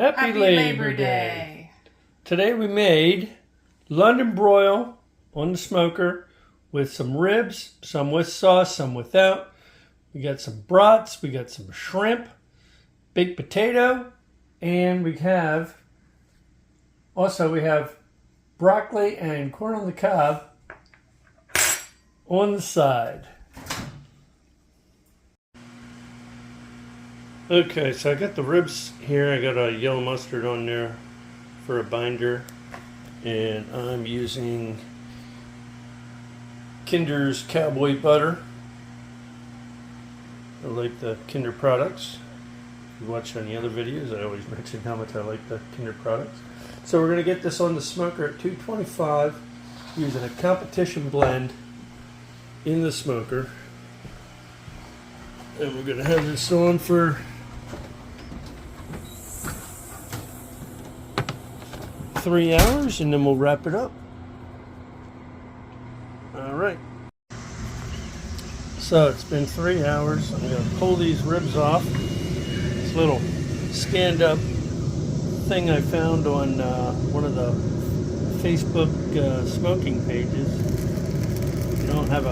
Happy Labor Day. Today we made London broil on the smoker with some ribs, some with sauce, some without. We got some brats, we got some shrimp, baked potato, and we have broccoli and corn on the cob on the side. Okay, so I got the ribs here. I got a yellow mustard on there for a binder, and I'm using Kinder's cowboy butter. I like the Kinder products. If you watch any other videos, I always mention how much I like the Kinder products. So we're going to get this on the smoker at 225 using a competition blend in the smoker. And we're going to have this on for 3 hours, and then we'll wrap it up. All right. So it's been 3 hours. I'm going to pull these ribs off. This little scanned up thing I found on one of the Facebook smoking pages. If you don't have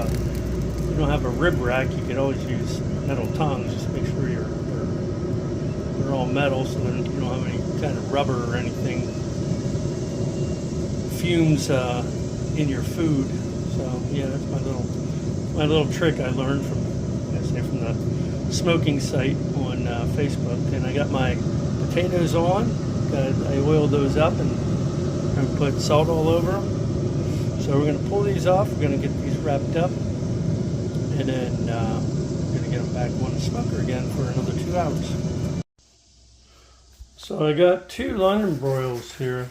a rib rack, you can always use metal tongs. Just make sure they're all metal, so then you don't have any kind of rubber or anything fumes in your food. So yeah, that's my little trick I learned from the smoking site on Facebook. And I got my potatoes on. I oiled those up and put salt all over them. So we're going to pull these off. We're going to get these wrapped up, and then we're going to get them back on the smoker again for another 2 hours. So I got 2 London broils here.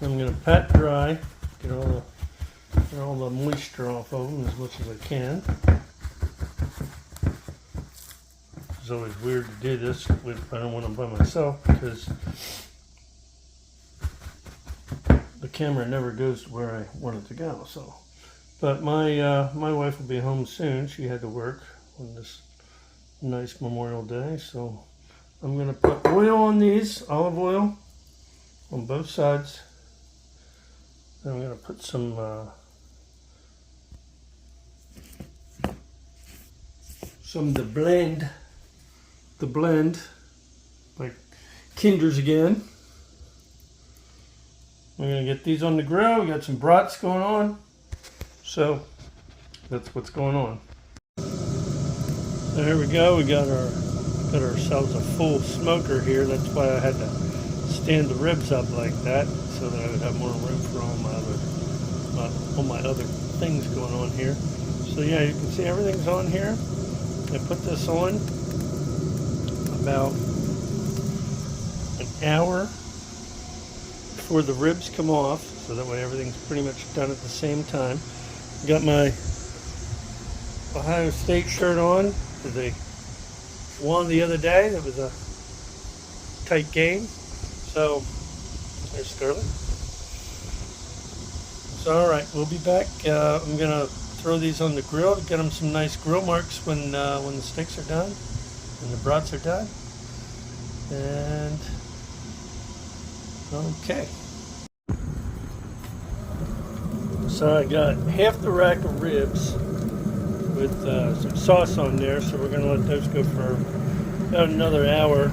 I'm going to pat dry, get all the moisture off of them as much as I can. It's always weird to do this if I don't want them by myself, because the camera never goes to where I want it to go. So, but my wife will be home soon. She had to work on this nice Memorial Day, so I'm going to put oil on these, olive oil on both sides. Then I'm going to put some the blend by Kinder's again. We're going to get these on the grill. We got some brats going on, so that's what's going on. There we go. We got ourselves a full smoker here. That's why I had to stand the ribs up like that, so that I would have more room for all my other things going on here. So yeah, you can see everything's on here. I put this on about an hour before the ribs come off, so that way everything's pretty much done at the same time. Got my Ohio State shirt on. They won the other day. That was a tight game. So there's Sterling. So all right, we'll be back. I'm gonna throw these on the grill to get them some nice grill marks when the steaks are done and the brats are done. And okay. So I got half the rack of ribs with some sauce on there. So we're gonna let those go for about another hour.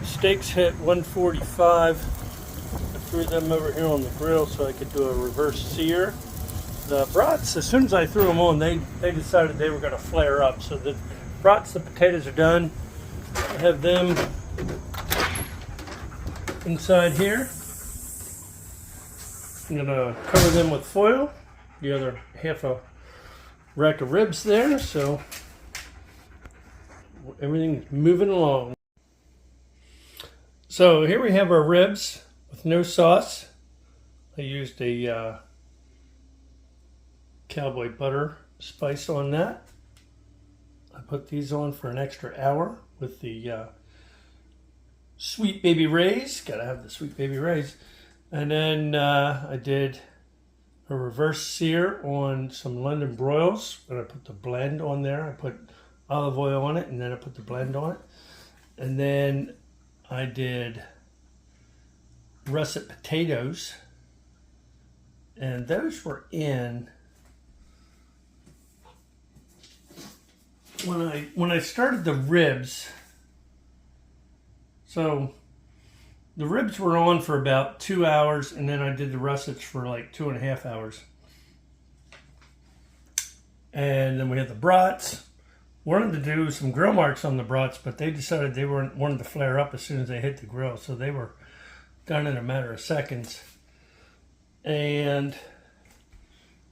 Steaks hit 145. I threw them over here on the grill so I could do a reverse sear. The brats, as soon as I threw them on, they decided they were going to flare up. So the brats, the potatoes are done. I have them inside here. I'm going to cover them with foil. The other half a rack of ribs there. So everything's moving along. So here we have our ribs with no sauce. I used a cowboy butter spice on that. I put these on for an extra hour with the Sweet Baby Ray's. Gotta have the Sweet Baby Ray's. And then I did a reverse sear on some London broils. And I put the blend on there. I put olive oil on it, and then I put the blend on it. And then I did russet potatoes, and those were in when I started the ribs. So the ribs were on for about 2 hours, and then I did the russets for like 2.5 hours. And then we had the brats. Wanted to do some grill marks on the brats, but they decided they wanted to flare up as soon as they hit the grill, so they were done in a matter of seconds. And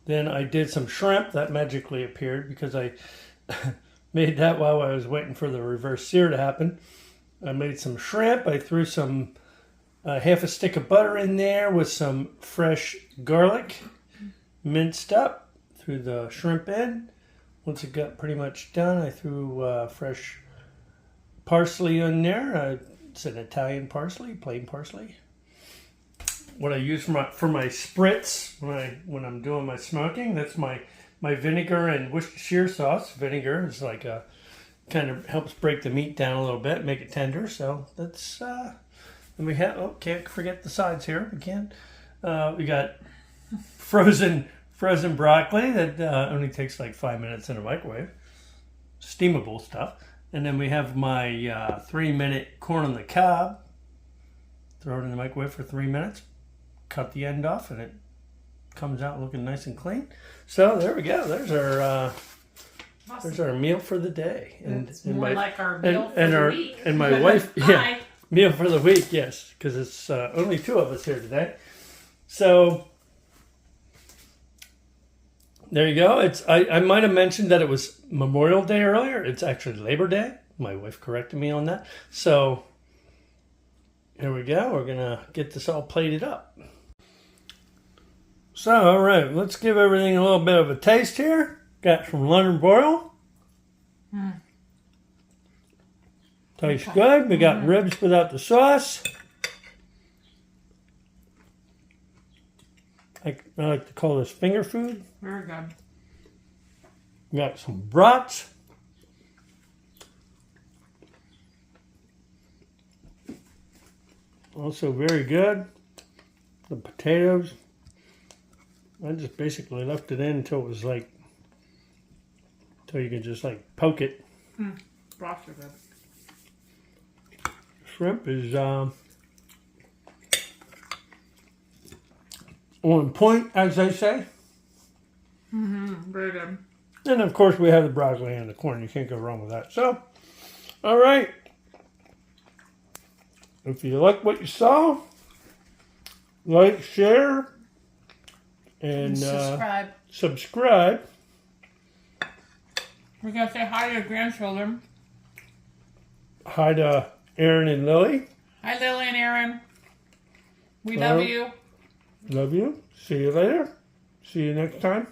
then I did some shrimp that magically appeared because I made that while I was waiting for the reverse sear to happen. I made some shrimp. I threw some half a stick of butter in there with some fresh garlic minced up. Threw the shrimp in. Once it got pretty much done, I threw fresh parsley in there. It's an Italian parsley, plain parsley. What I use for my spritz when I'm doing my smoking, that's my vinegar and Worcestershire sauce. Vinegar is like a kind of helps break the meat down a little bit, make it tender. So that's and we have can't forget the sides here again. We got frozen broccoli that only takes like 5 minutes in a microwave, steamable stuff. And then we have my 3-minute corn on the cob. Throw it in the microwave for 3 minutes. Cut the end off, and it comes out looking nice and clean. So there we go. There's our awesome. There's our meal for the day. It's more like our meal for the week. And my wife, yeah, meal for the week, yes, because it's only 2 of us here today. So there you go. I might have mentioned that it was Memorial Day earlier. It's actually Labor Day. My wife corrected me on that. So here we go. We're going to get this all plated up. So, all right. Let's give everything a little bit of a taste here. Got some London broil. Tastes good. We got ribs without the sauce. I like to call this finger food. Very good. We got some brats. Also very good. The potatoes. I just basically left it in until it was like, until you can just like poke it. Broths are good. Shrimp is on point, as they say. Very good. And of course we have the broccoli and the corn. You can't go wrong with that. So, all right. If you like what you saw, like, share, and subscribe. We're going to say hi to your grandchildren. Hi to Aaron and Lily. Hi, Lily and Aaron. We love you. Love you. See you later. See you next time.